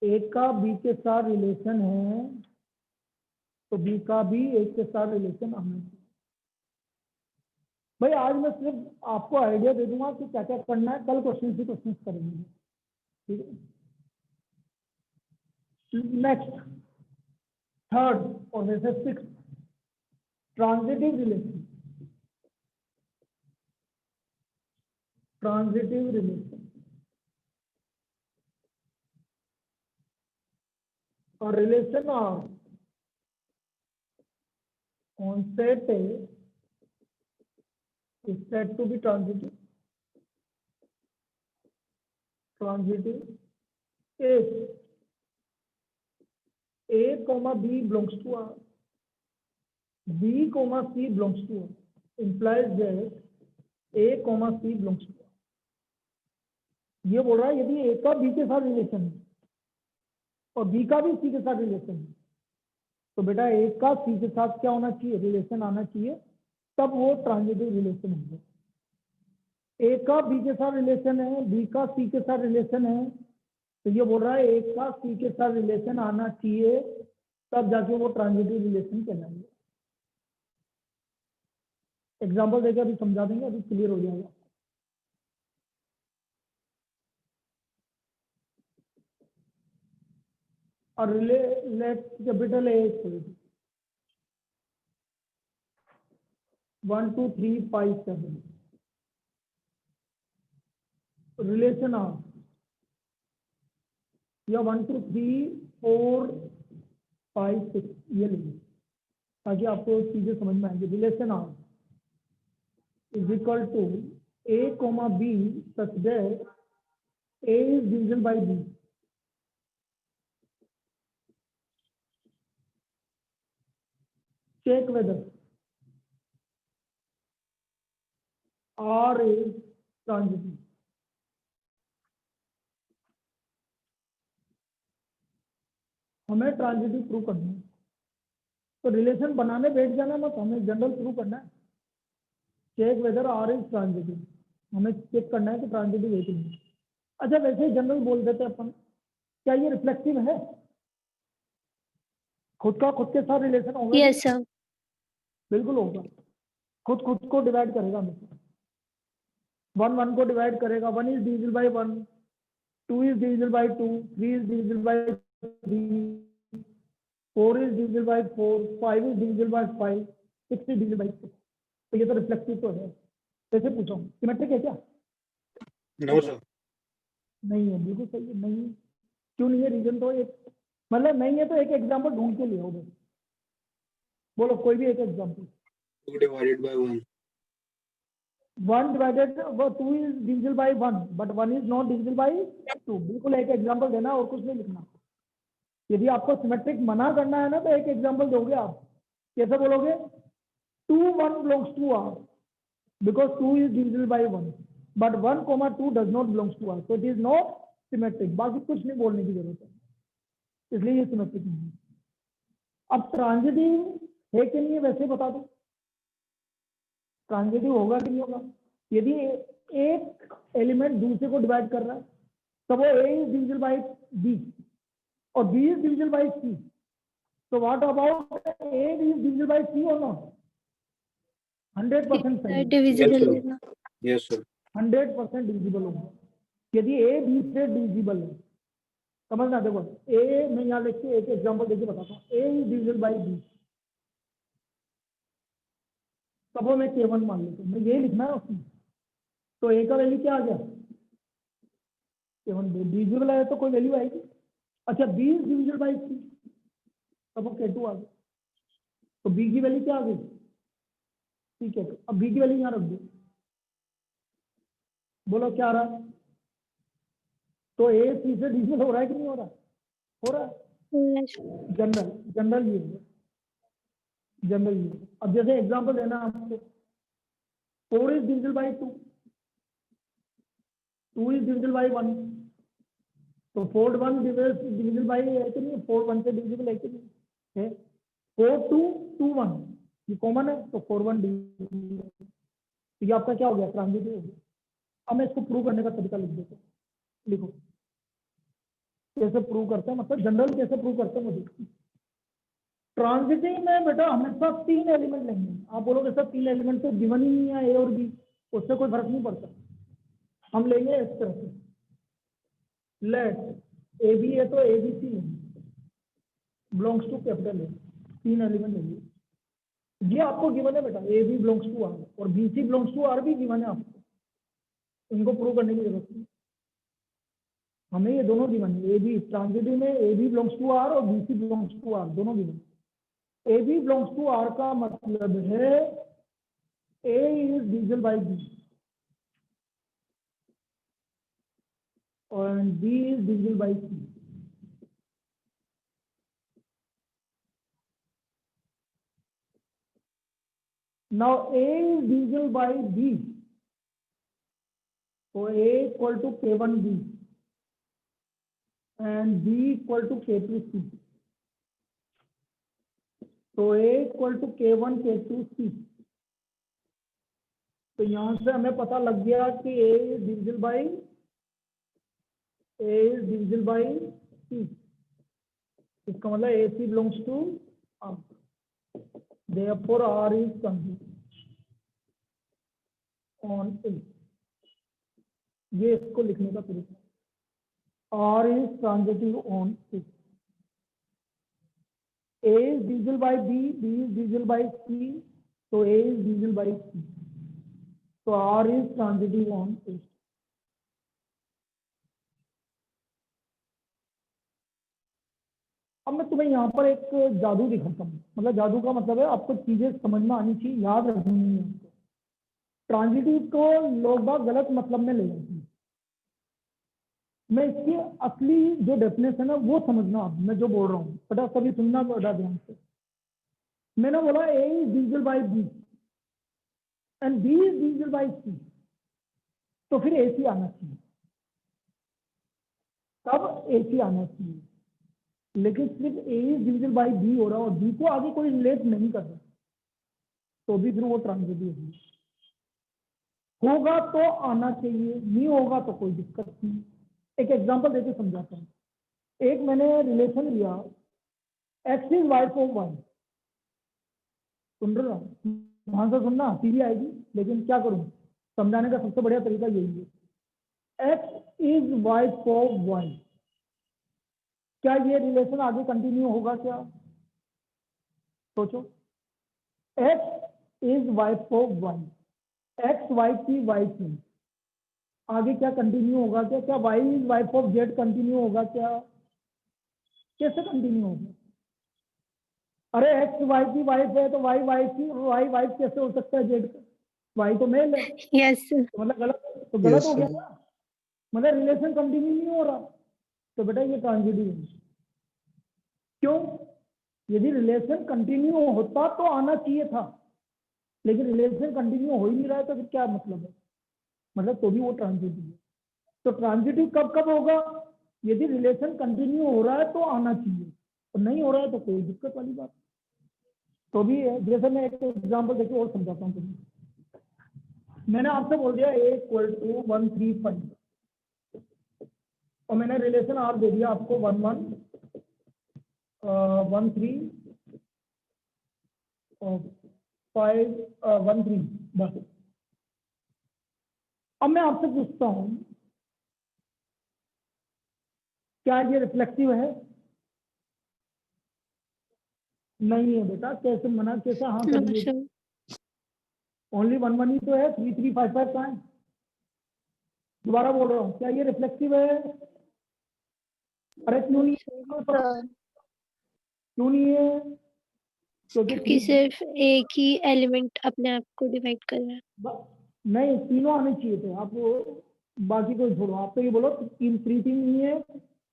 ए का बी के साथ रिलेशन है तो बी का भी ए के साथ रिलेशन आना चाहिए। भाई आज मैं सिर्फ आपको आइडिया दे दूंगा कि क्या क्या करना है, कल क्वेश्चन से क्वेश्चन करेंगे, ठीक है। नेक्स्ट थर्ड और वैसे six, transitive relation, transitive relation और relation of on set A is said to be transitive. Transitive if A, B belongs to R, B, C belongs to R, implies that A, C belongs to R. ये बोल रहा है यदि A का B के साथ रिलेशन है और B का भी C के साथ रिलेशन है तो बेटा A का C के साथ क्या होना चाहिए, रिलेशन आना चाहिए, तब वो ट्रांजिटिव रिलेशन होगा। A का B के साथ रिलेशन है, B का C के साथ रिलेशन है, तो ये बोल रहा है A का C के साथ रिलेशन आना चाहिए तब जाके वो ट्रांजिटिव रिलेशन कहलाएंगे। एग्जांपल देके अभी समझा देंगे, अभी क्लियर हो जाएगा। और let capital A 1 2 3 5 7 relation of या 1 2 3 4 5 6 ये लेंगे ताकि आपको चीजें समझ में आएंगी। Relation of is equal to A, B such that A is divisible by B, check whether R is transitive। हमें ट्रांजिटिव प्रूव करना है, तो रिलेशन बनाने बैठ जाना मत, हमें जनरल प्रूव करना है। Check whether R is transitive, हमें चेक करना है कि ट्रांजिटिव है कि नहीं। अच्छा वैसे ही जनरल बोल देते हैं अपन, क्या ये रिफ्लेक्टिव है? खुद के साथ रिलेशन होगा? Yes, sir. बिल्कुल होगा, खुद को डिवाइड करेगा हमेशा, 1 को डिवाइड करेगा, 1 is divisible bye 1, 2 is divisible bye 2, 3 is divisible bye 3, 4 is divisible bye 4, 5 is divisible bye 5, 6 is divisible bye 6। तो ये तो रिफ्लेक्टिव तो है। कैसे पूछा हूँ, सिमेट्रिक है क्या? No sir. नहीं है, बिल्कुल सही है, नहीं है। क्यों नहीं है? रीजन तो एक, मतलब नहीं है तो एक एग्जांपल ढूंढ के ले आओ बस। बोलो कोई भी एक example. 2 divided by 1. 1 divided 2 is divisible by 1 but 1 is not divisible by 2। बिल्कुल एक एग्जांपल देना और कुछ नहीं लिखना। यदि आपको सिमेट्रिक मना करना है ना तो एक एग्जांपल दोगे आप। कैसे बोलोगे? 2 1 belongs to R because 2 is divisible by 1 but 1 2 does not belongs to R, so it is not symmetric, बाकी कुछ नहीं बोलने की जरूरत है, इसलिए ये सिमेट्रिक नहीं है। अब ट्रांजिटिव है कि नहीं है वैसे बता दो, ट्रांजिटिव होगा कि नहीं होगा। यदि एक एलिमेंट दूसरे को डिवाइड कर रहा है तब वो A is divisible by B और B is divisible by C, so what about A is divisible by C or not? 100% सही, डिविजिबल sir. लेना। Yes, sir. 100% डिविजिबल होगा। यदि A B से डिविजिबल है, समझना, देखो A मैं यहाँ लिख के एक एग्जांपल देके बताता हूँ, A is divisible by B, तब वो मैं K1 मान लेता हूँ, मैं यही लिखना है उसमें, तो A का वैल्यू क्या आ गया K1, डिविजिबल है तो कोई वैल्यू आएगी। अच्छा B is divisible by C, तब वो K2 आ गया, तो B की वैल्यू क्या आ गई, ठीक है, अब B की वैल्यू यहाँ रख दो, बोलो क्या आ रहा है, तो A C से डिविजिबल हो रहा है कि नहीं हो रहा, हो रहा है। जनरल जनरल ये है, जनरल ये। अब जैसे एग्जांपल देना आपको, 4 is divisible bye 2, 2 is divisible bye 1, तो 4 1 डिविजिबल बाय है कि नहीं, 4 1 से डिविजिबल है कि नहीं है, 4 2 2 1 ये कॉमन है, तो 4 1 डिविजिबल, तो ये आपका क्या हो गया, ट्रांजिटिव हो गया। अब मैं इसको प्रूव करने का तरीका लिख देता हूँ, लिखो कैसे प्रूव करते हैं, मतलब जनरल कैसे प्रूव करते हैं मुझे। ट्रांजिटिव में बेटा हमेशा 3 एलिमेंट लेंगे, आप बोलोगे सर 3 एलिमेंट तो गिवन ही नहीं है ए और बी, उससे कोई फर्क नहीं पड़ता, हम लेंगे इस तरह से, लेट ए बी है तो A B C belongs to capital A, 3 element लेंगे, ये आपको गिवन है बेटा, A B belongs to R और B C belongs to R भी गिवन है आपको, इनको प्रूव करने की जरूरत नहीं, हमें ये दोनों गिवन है, ए बी ट्रांजिटिव में A B belongs to R और B C belongs to R, दोनों given. A B belongs to R का मतलब है A is divisible by B और B is divisible by C. Now A is divisible by B, so A equal to K1B and B equal to K2C. So A equal to K1 K2C. तो यहाँ से हमें पता लग गया कि A is divisible by C. इसका मतलब AC belongs to R. Therefore R is transitive on A. ये इसको लिखने का तरीका, R is transitive on A. A is divisible by B, B is divisible by C, so A is divisible by C. So R is transitive on A. अब मैं तुम्हें यहाँ पर एक जादू दिखाता हूँ, मतलब जादू का मतलब है आपको चीजें समझ में आनी चाहिए, याद रखनी है आपको। ट्रांजिटिव को लोग बाग गलत मतलब में ले जाते हैं, मैं इसकी असली जो डेफिनेशन है वो समझना, आप मैं जो बोल रहा हूँ बेटा सभी सुनना बेटा ध्यान से। मैंने बोला A is divisible by B and B is divisible by C, तो फिर ए सी आना चाहिए, तब ए सी आना चाहिए, लेकिन सिर्फ ए इज डिविजिबल बाय बी हो रहा और बी को आगे कोई रिलेट नहीं कर रहा, तो भी फिर वो ट्रांजिटिव होगा तो आना चाहिए, नहीं होगा तो कोई दिक्कत नहीं। एक एग्जांपल देके समझाता हूँ, एक मैंने रिलेशन लिया x is wife of Y, सुन रहे हो, ध्यान से सुनना, हंसी आएगी लेकिन क्या करूं, समझाने का सबसे बढ़िया तरीका यही है, x is wife of Y, क्या ये रिलेशन आगे कंटिन्यू होगा क्या, सोचो, x is wife of Y, X Y की वाइफ है, आगे क्या कंटिन्यू होगा क्या, क्या Y is wife of Z continue होगा क्या, कैसे कंटिन्यू होगा, अरे एक्स वाई की वाइफ है तो वाई वाइफ कैसे हो सकता है जेड का, वाई तो मेल है, यस सर। तो मतलब गलत Yes, हो गया sir. ना, मतलब रिलेशन कंटिन्यू नहीं हो रहा, तो बेटा ये ट्रांजिटिव है। क्यों, यदि रिलेशन कंटिन्यू होता तो आना चाहिए था, लेकिन रिलेशन कंटिन्यू हो ही नहीं रहा है तो फिर क्या मतलब है, मतलब तो भी वो ट्रांजिटिव है। तो ट्रांजिटिव कब कब होगा? यदि रिलेशन कंटिन्यू हो रहा है तो आना चाहिए, और नहीं हो रहा है तो कोई दिक्कत वाली बात तो भी है। जैसे मैं एक एग्जांपल देके और समझाता हूँ तुम्हें। मैंने आपसे बोल दिया A = 135 और मैंने रिलेशन R दे दिया आपको 1 1 1 3 5 1 3 बस। अब मैं आपसे पूछता हूं क्या ये रिफ्लेक्टिव है? नहीं है बेटा, कैसे मना, कैसे हाँ No, करिए? sir. ओनली 1 1 ही तो है, 3 3 5 5 कहाँ है? दोबारा बोल रहा हूँ, क्या ये रिफ्लेक्टिव है? अरे क्यों नहीं? क्यों नहीं है? क्योंकि क्योंकि सिर्फ एक ही एलिमेंट अपने आप को डिवाइड कर रहा है। नहीं, तीनों आने चाहिए थे। आप बाकी को छोड़ो, आप तो ये बोलो 3 3 नहीं है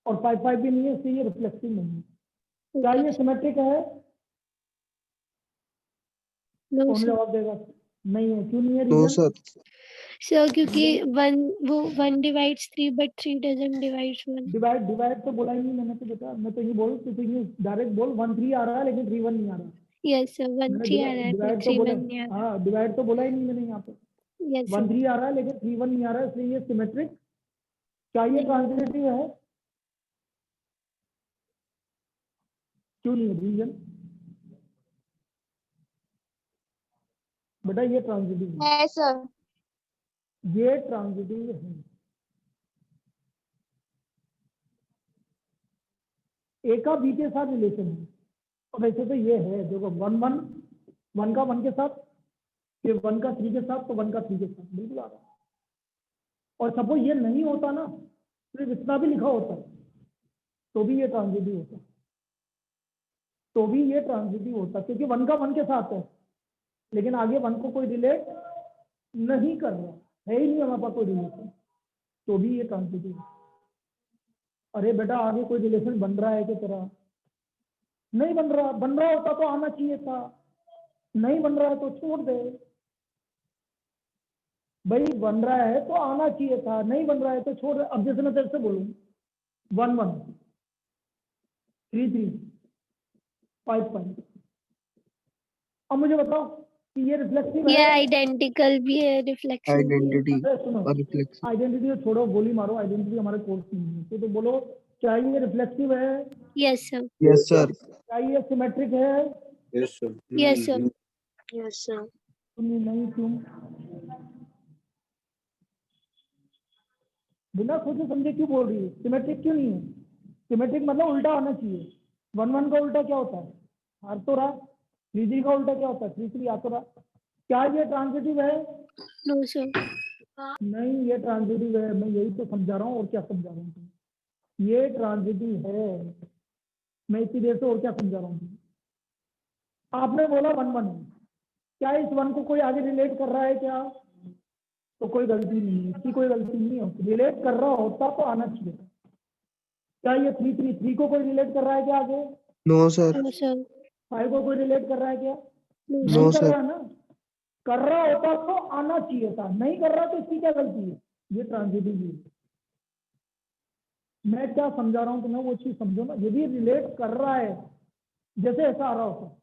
और 5 5 भी नहीं है, इसलिए ये रिफ्लेक्टिव नहीं है। क्या ये सिमेट्रिक है? नो कौन सर। जवाब देगा? नहीं है। क्यों नहीं है? No reason? सर। सर क्योंकि one divides 3 but 3 doesn't divides 1। Divide तो बोला ही नहीं मैंने तो बेटा। मैं तो ये बोल तो ये डायरेक्ट बोल 1 3 आ रहा है लेकिन 3 1 नहीं आ रहा। यस सर, 1 मैंने 3 आ रहा है पर डिवाइड तो 3 बोला, 1 नहीं आ रहा। हाँ डिवाइड तो बोला ही नहीं मैंने यहाँ पे। Yes 1 sir. 3 आ रहा है लेकिन 3 1 नहीं आ रहा है, इसलिए ये सिमेट्रिक। क्या ये ट्रांजिटिव है? क्यों नहीं है? रीजन? बेटा ये ट्रांजिटिव है, है सर। ये ट्रांजिटिव है। ए का बी के साथ रिलेशन है, और वैसे तो ये है, देखो 1 1 1 का 1 के साथ, फिर 1 का 3 के साथ, तो 1 का 3 के साथ बिल्कुल आ रहा है। और सपोज ये नहीं होता ना, सिर्फ इतना भी लिखा होता तो भी ये ट्रांजिटिव होता, तो भी ये ट्रांजिटिव होता, क्योंकि 1 का 1 के साथ है लेकिन आगे 1 को कोई रिलेट नहीं कर रहा है ही नहीं हमारे पास कोई रिलेशन, तो भी ये ट्रांजिटिव है। अरे बेटा आगे कोई रिलेशन बन रहा है कि तेरा? नहीं बन रहा, बन रहा होता तो आना चाहिए था, नहीं बन रहा है तो छोड़ दे भाई। बन रहा है तो आना चाहिए था, नहीं बन रहा है तो छोड़ दे। अब जैसे मैं तेरे से बोलूं 1 1 3 3 5 5, अब मुझे बताओ कि ये रिफ्लेक्टिव ये है? आइडेंटिकल भी है, रिफ्लेक्शन भी है। आइडेंटिटी अरे सुनो, और रिफ्लेक्शन। आइडेंटिटी तो छोड़ो, गोली मारो, आइडेंटिटी हमारे कोर्स में नहीं है। तो बोलो क्या ये रिफ्लेक्टिव है? Yes sir. Yes sir. क्या ये सिमेट्रिक है? Yes, sir. Yes sir. Yes sir. तुम नहीं, क्यों? बिना सोचे समझे क्यों बोल रही है? सिमेट्रिक क्यों नहीं है? सिमेट्रिक मतलब उल्टा आना चाहिए। 1 1 का उल्टा क्या होता है? आ तो रहा। 3 3 का उल्टा क्या होता है? 3 3 आ तो रहा। क्या ये ट्रांजिटिव है? No sir. नहीं, ये ट्रांजिटिव है। मैं यही तो समझा रहा हूँ, और क्या समझा रहा हूँ? ये ट्रांजिटिव है। मैं इतनी देर से और क्या समझा रहा हूँ? आपने बोला 1 1, क्या इस 1 को कोई आगे रिलेट कर रहा है क्या? तो कोई गलती नहीं है, इसकी कोई गलती नहीं है। रिलेट कर रहा होता तो आना चाहिए। क्या ये 3 3 3 को कोई रिलेट कर रहा है क्या आगे? No sir. No sir. 5 को कोई रिलेट कर रहा है क्या? नो नहीं नो कर सर। रहा ना। कर रहा होता तो आना चाहिए था, नहीं कर रहा तो इसकी क्या गलती है? ये ट्रांजिटिव है। मैं क्या समझा रहा हूँ तुम्हें वो चीज समझो ना। यदि रिलेट कर रहा है, जैसे ऐसा आ रहा होता,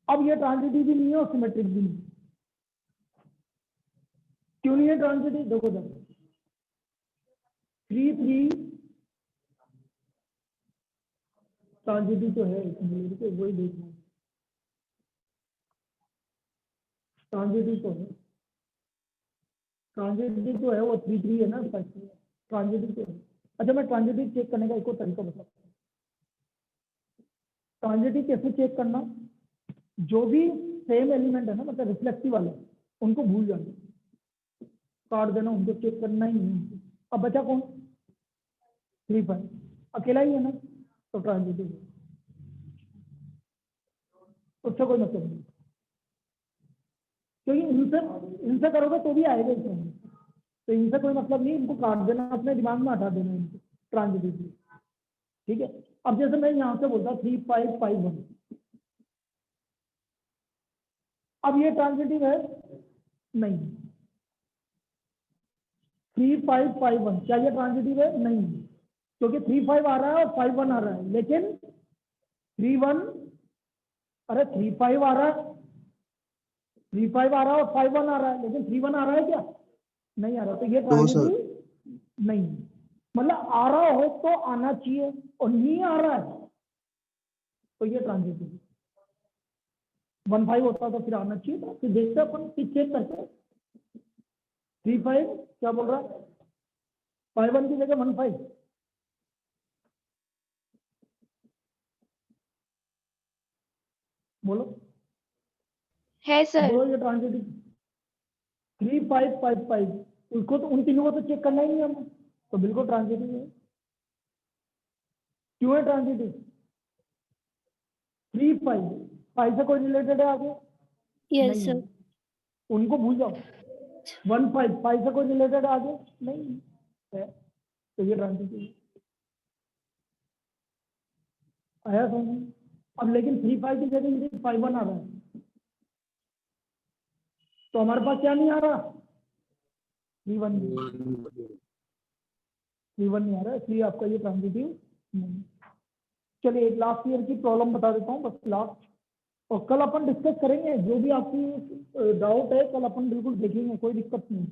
अब ये ट्रांजिटिव भी नहीं है और सिमेट्रिक भी नहीं है। क्यों नहीं है ट्रांजिटिव? देखो जब 3 3 ट्रांजिटिव तो है, इसमें वही देखना। ट्रांजिटिव तो है, ट्रांजिटिव तो है, वो 3 3 है ना, ट्रांजिटिव तो है। अच्छा, मैं ट्रांजिटिव चेक करने का एक और तरीका बताता हूँ। ट्रांजिटिव कैसे चेक करना? जो भी सेम एलिमेंट है ना, मतलब रिफ्लेक्टिव वाले, उनको भूल जाना, काट देना, उनको चेक करना ही नहीं। अब बचा कौन? 3 5 अकेला ही है ना, तो ट्रांजिटिव है, उससे कोई मतलब नहीं। क्योंकि इनसे करोगे तो भी आएगा इसमें, तो इनसे कोई मतलब नहीं, इनको काट देना, अपने दिमाग में हटा देना इनको, ट्रांजिटिव। ठीक है। अब जैसे मैं यहाँ से बोलता 3 5 5 1, अब ये ट्रांजिटिव है नहीं। 3551 क्या ये ट्रांजिटिव है नहीं, क्योंकि 35 आ रहा है और 51 आ रहा है, लेकिन 31 अरे 35 आ रहा है, 35 आ रहा है और 51 आ रहा है, लेकिन 31 आ रहा है क्या नहीं आ रहा, तो ये No, sir. ट्रांजिटिव नहीं। मतलब आ रहा हो तो आना चाहिए और नहीं आ रहा है तो ये ट्रांजिटिव। 15 होता तो फिर आना चाहिए था, फिर देखते हैं अपन, फिर चेक करते। 35 क्या बोल रहा है, 51 की जगह 15। बोलो है सर। बोलो ये ट्रांजिटिव 3555 उसको तो उन तीनों को तो चेक करना ही नहीं हमें, तो बिल्कुल ट्रांजिटिव है। क्यों है ट्रांजिटिव? 35 से कोई रिलेटेड है आगे Yes, नहीं sir. है, उनको भूल जाओ। 15 से कोई रिलेटेड आगे नहीं है, तो ये ट्रांजिटिव है। आया समझ? अब लेकिन 35 की जगह मुझे 51 आ रहा है, तो हमारे पास क्या नहीं आ रहा, 31 नहीं आ रहा है, इसलिए आपका ये ट्रांजिटिव नहीं। चलिए एक लास्ट ईयर की प्रॉब्लम बता देता हूँ बस लास्ट, और कल अपन डिस्कस करेंगे जो भी आपकी डाउट है, कल अपन बिल्कुल देखेंगे, कोई दिक्कत नहीं।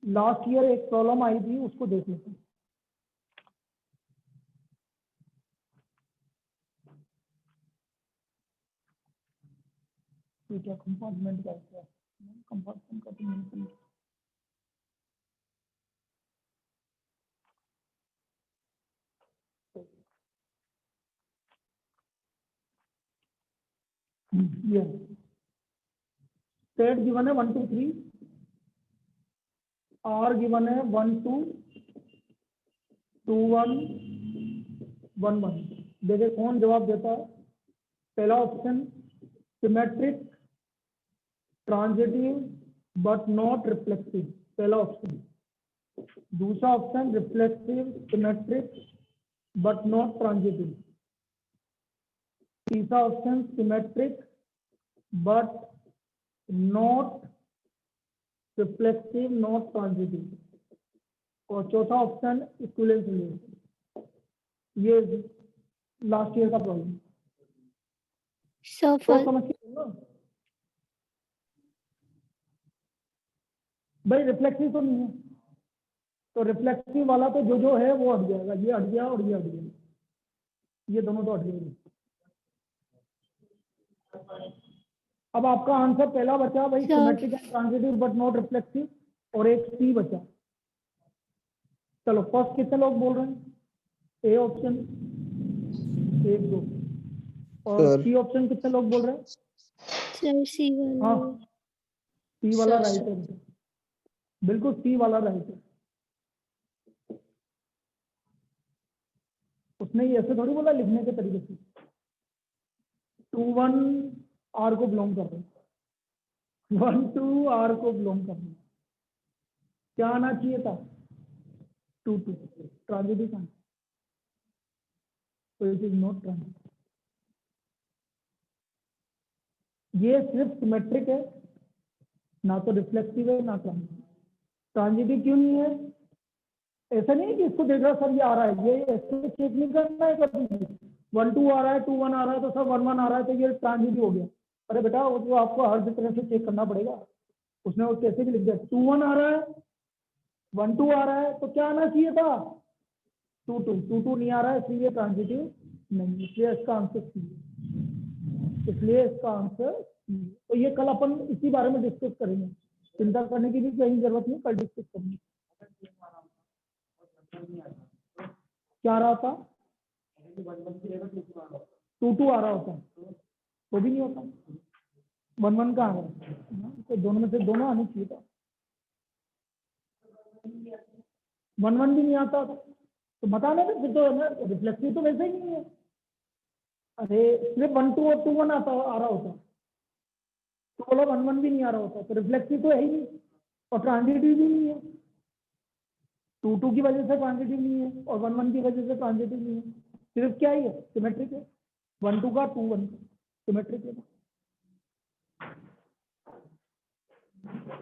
लास्ट ईयर एक प्रॉब्लम आई थी उसको देख लेते हैं। ठीक है, कंपार्टमेंट का क्या, कंपार्टमेंट का तो नहीं। ये स्टेट गिवन है 1 2 3, आर गिवन है 1 2 2 1 1 1। देखिए कौन जवाब देता है। पहला option symmetric transitive but not reflexive, पहला ऑप्शन। दूसरा option reflexive symmetric but not transitive. तीसरा option symmetric but not reflexive not transitive, और चौथा ऑप्शन इक्विवेलेंस रिलेशन। ये लास्ट ईयर का प्रॉब्लम So तो for समझ के बोलो। भाई रिफ्लेक्सिव तो नहीं है, तो रिफ्लेक्सिव वाला तो जो है वो हट जाएगा, ये हट गया और ये हट गया, ये दोनों तो हट गए। अब आपका आंसर पहला बचा भाई Sir. Symmetric and transitive but not reflexive, और एक सी बचा। चलो फर्स्ट कितने लोग बोल रहे हैं? ए ऑप्शन 1 2, और Sir. सी ऑप्शन कितने लोग बोल रहे हैं? sir, C हाँ one. सी वाला Sir, राइट है, बिल्कुल सी वाला राइट है। उसने ये ऐसे थोड़ी बोला लिखने के तरीके से, 2 1 आर को बिलोंग कर रहे हैं, 1 2 आर को बिलोंग कर रहे हैं। क्या आना चाहिए था? 2 2 ट्रांजिटिव का, तो इट इज नॉट ट्रांजिटिव। ये सिर्फ सिमेट्रिक है, ना तो रिफ्लेक्सिव है ना ट्रांजिटिव। ट्रांजिटिव क्यों नहीं है? ऐसा नहीं है कि इसको देख रहा सर ये आ रहा है, ये ऐसे चेक नहीं करना है कभी भी। 1 2 आ रहा है, 2 1 आ रहा है, तो सर 1 1 आ रहा है तो ये ट्रांजिटिव हो गया। अरे बेटा वो तो आपको हर तरह से चेक करना पड़ेगा। उसने वो कैसे भी लिख दिया, 2 1 आ रहा है, 1 2 आ रहा है, तो क्या आना चाहिए था? 2 2 नहीं आ रहा है, इसलिए ट्रांजिटिव नहीं, इसलिए इसका आंसर सी है। इसलिए इसका आंसर सी है। तो ये कल अपन इसी बारे में डिस्कस करेंगे, चिंता करने की भी कहीं जरूरत नहीं, कल डिस्कस करेंगे। क्या आ रहा था? 2 2 आ रहा होता तो भी नहीं होता, 1 1 का आ रहा है, तो दोनों में से दोनों आने चाहिए था। 1 1 भी नहीं आता था तो बताना था, फिर तो है ना, रिफ्लेक्सिव तो वैसे ही नहीं है। अरे सिर्फ 1 2 और 2 1 आ रहा होता तो बोला 1 1 भी नहीं आ रहा होता, तो रिफ्लेक्सिव तो है ही नहीं और ट्रांजिटिव भी नहीं है। 2 2 की वजह से ट्रांजिटिव नहीं है और 1 1 की वजह से ट्रांजिटिव नहीं है, सिर्फ क्या ही है? सिमेट्रिक है। 1 2 का 2 1 सिमेट्रिक है।